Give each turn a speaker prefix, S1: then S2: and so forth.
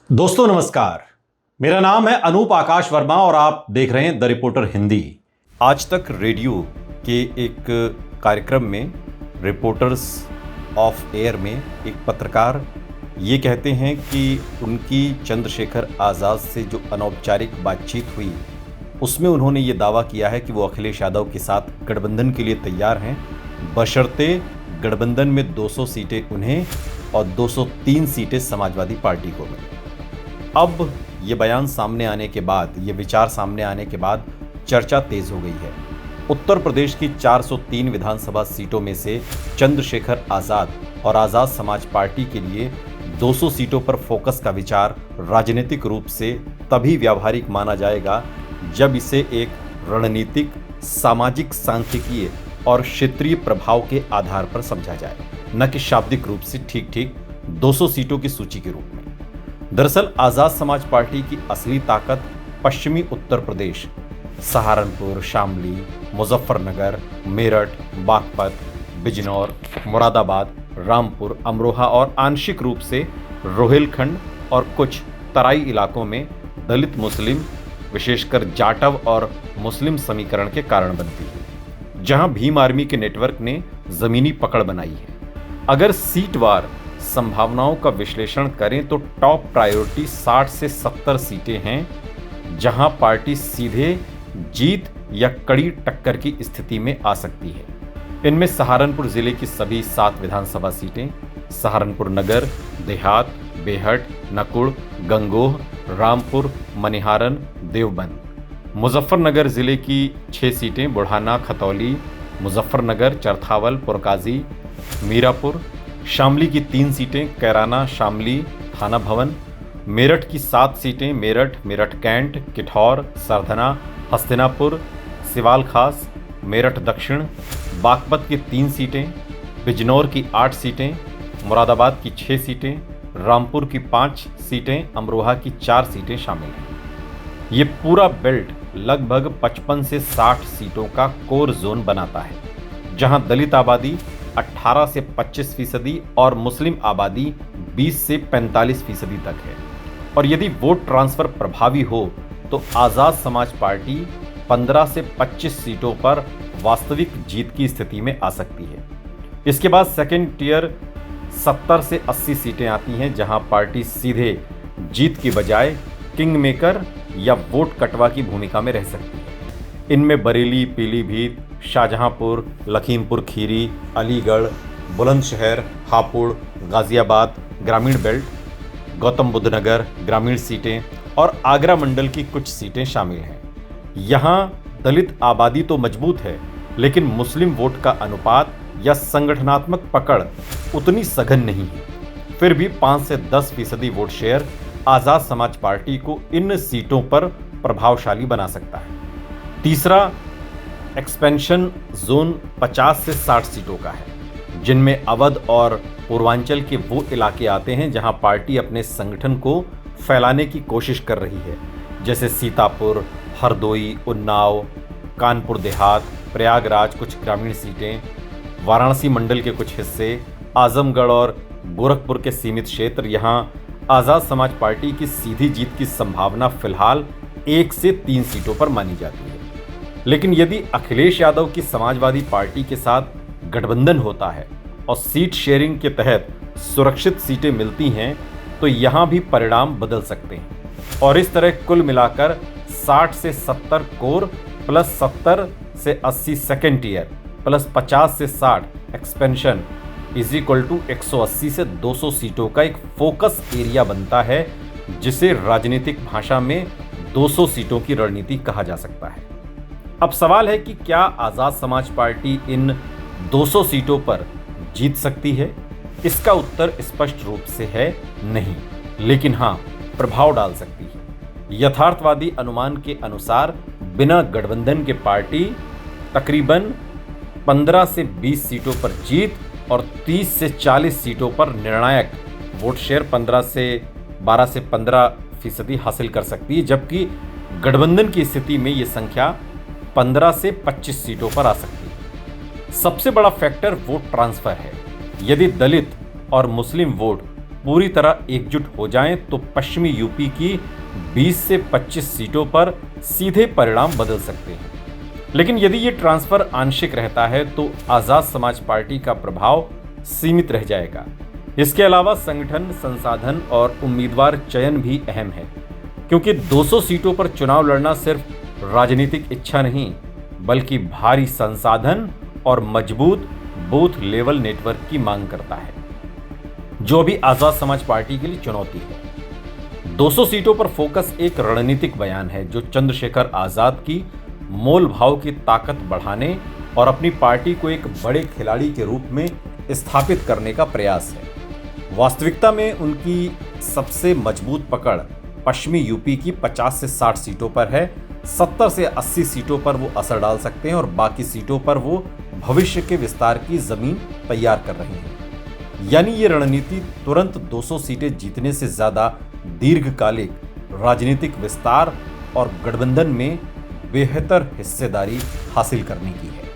S1: दोस्तों नमस्कार। मेरा नाम है अनूप आकाश वर्मा और आप देख रहे हैं द रिपोर्टर हिंदी। आज तक रेडियो के एक कार्यक्रम में रिपोर्टर्स ऑफ एयर में एक पत्रकार ये कहते हैं कि उनकी चंद्रशेखर आज़ाद से जो अनौपचारिक बातचीत हुई उसमें उन्होंने ये दावा किया है कि वो अखिलेश यादव के साथ गठबंधन के लिए तैयार हैं, बशर्ते गठबंधन में 200 सीटें उन्हें और 203 सीटें समाजवादी पार्टी को मिलें। अब ये बयान सामने आने के बाद, ये विचार सामने आने के बाद चर्चा तेज हो गई है। उत्तर प्रदेश की 403 विधानसभा सीटों में से चंद्रशेखर आज़ाद और आज़ाद समाज पार्टी के लिए 200 सीटों पर फोकस का विचार राजनीतिक रूप से तभी व्यावहारिक माना जाएगा जब इसे एक रणनीतिक, सामाजिक, सांख्यिकीय और क्षेत्रीय प्रभाव के आधार पर समझा जाए, न कि शाब्दिक रूप से ठीक 200 सीटों की सूची के रूप में। दरअसल आज़ाद समाज पार्टी की असली ताकत पश्चिमी उत्तर प्रदेश, सहारनपुर, शामली, मुजफ्फरनगर, मेरठ, बागपत, बिजनौर, मुरादाबाद, रामपुर, अमरोहा और आंशिक रूप से रोहिलखंड और कुछ तराई इलाकों में दलित मुस्लिम, विशेषकर जाटव और मुस्लिम समीकरण के कारण बनती है, जहां भीम आर्मी के नेटवर्क ने जमीनी पकड़ बनाई है। अगर सीटवार संभावनाओं का विश्लेषण करें तो टॉप प्रायोरिटी 60 से 70 सीटें हैं जहां पार्टी सीधे जीत या कड़ी टक्कर की स्थिति में आ सकती है। इनमें सहारनपुर जिले की सभी 7 विधानसभा सीटें, सहारनपुर नगर, देहात, बेहट, नकुड़, गंगोह, रामपुर, मनिहारन, देवबंद, मुजफ्फरनगर जिले की 6 सीटें, बुढ़ाना, खतौली, मुजफ्फरनगर, चरथावल, पुरकाजी, मीरापुर, शामली की 3 सीटें, कैराना, शामली, थाना भवन, मेरठ की 7 सीटें, मेरठ कैंट, किठौर, सरधना, हस्तिनापुर, सिवाल खास, मेरठ दक्षिण, बागपत की 3 सीटें, बिजनौर की 8 सीटें, मुरादाबाद की 6 सीटें, रामपुर की 5 सीटें, अमरोहा की 4 सीटें शामिल हैं। ये पूरा बेल्ट लगभग 55 से 60 सीटों का कोर जोन बनाता है, जहां दलित आबादी 18 से 25% और मुस्लिम आबादी 20 से 45% तक है। और यदि वोट ट्रांसफर प्रभावी हो तो आज़ाद समाज पार्टी 15 से 25 सीटों पर वास्तविक जीत की स्थिति में आ सकती है। इसके बाद सेकेंड टियर 70 से 80 सीटें आती हैं, जहां पार्टी सीधे जीत की बजाय किंग मेकर या वोट कटवा की भूमिका में रह सकती है। इनमें बरेली, पीलीभीत, शाहजहांपुर, लखीमपुर खीरी, अलीगढ़, बुलंदशहर, हापुड़, गाजियाबाद, ग्रामीण बेल्ट, गौतम बुद्ध नगर, ग्रामीण सीटें और आगरा मंडल की कुछ सीटें शामिल हैं। यहाँ दलित आबादी तो मजबूत है, लेकिन मुस्लिम वोट का अनुपात या संगठनात्मक पकड़ उतनी सघन नहीं है। फिर भी 5 से 10% वोट शेयर आज़ाद समाज पार्टी को इन सीटों पर प्रभावशाली बना सकता है। तीसरा एक्सपेंशन जोन 50 से 60 सीटों का है, जिनमें अवध और पूर्वांचल के वो इलाके आते हैं जहां पार्टी अपने संगठन को फैलाने की कोशिश कर रही है, जैसे सीतापुर, हरदोई, उन्नाव, कानपुर देहात, प्रयागराज कुछ ग्रामीण सीटें, वाराणसी मंडल के कुछ हिस्से, आजमगढ़ और गोरखपुर के सीमित क्षेत्र। यहां आज़ाद समाज पार्टी की सीधी जीत की संभावना फिलहाल 1 से 3 सीटों पर मानी जाती है। लेकिन यदि अखिलेश यादव की समाजवादी पार्टी के साथ गठबंधन होता है और सीट शेयरिंग के तहत सुरक्षित सीटें मिलती हैं तो यहां भी परिणाम बदल सकते हैं और इस तरह कुल मिलाकर 60 से 70 कोर प्लस 70 से 80 सेकेंड टियर प्लस 50 से 60 एक्सपेंशन इज इक्वल टू 180 से 200 सीटों का एक फोकस एरिया बनता है, जिसे राजनीतिक भाषा में 200 सीटों की रणनीति कहा जा सकता है। अब सवाल है कि क्या आज़ाद समाज पार्टी इन 200 सीटों पर जीत सकती है? इसका उत्तर स्पष्ट रूप से है नहीं, लेकिन हाँ, प्रभाव डाल सकती है। यथार्थवादी अनुमान के अनुसार बिना गठबंधन के पार्टी तकरीबन 15 से 20 सीटों पर जीत और 30 से 40 सीटों पर निर्णायक वोट शेयर 12 से 15% हासिल कर सकती है, जबकि गठबंधन की स्थिति में ये संख्या 15 से 25 सीटों पर आ सकती है। सबसे बड़ा फैक्टर वोट ट्रांसफर है। यदि दलित और मुस्लिम वोट पूरी तरह एकजुट हो जाएं तो पश्चिमी यूपी की 20 से 25 सीटों पर सीधे परिणाम बदल सकते हैं। लेकिन यदि ये ट्रांसफर आंशिक रहता है तो आजाद समाज पार्टी का प्रभाव सीमित रह जाएगा। इसके अलावा संगठन, संसाधन और उम्मीदवार चयन भी अहम है, क्योंकि 200 सीटों पर चुनाव लड़ना सिर्फ राजनीतिक इच्छा नहीं बल्कि भारी संसाधन और मजबूत बूथ लेवल नेटवर्क की मांग करता है, जो भी आजाद समाज पार्टी के लिए चुनौती है। 200 सीटों पर फोकस एक रणनीतिक बयान है जो चंद्रशेखर आजाद की मोल भाव की ताकत बढ़ाने और अपनी पार्टी को एक बड़े खिलाड़ी के रूप में स्थापित करने का प्रयास है। वास्तविकता में उनकी सबसे मजबूत पकड़ पश्चिमी यूपी की 50 से 60 सीटों पर है। 70 से 80 सीटों पर वो असर डाल सकते हैं और बाकी सीटों पर वो भविष्य के विस्तार की जमीन तैयार कर रहे हैं। यानी ये रणनीति तुरंत 200 सीटें जीतने से ज्यादा दीर्घकालिक राजनीतिक विस्तार और गठबंधन में बेहतर हिस्सेदारी हासिल करने की है।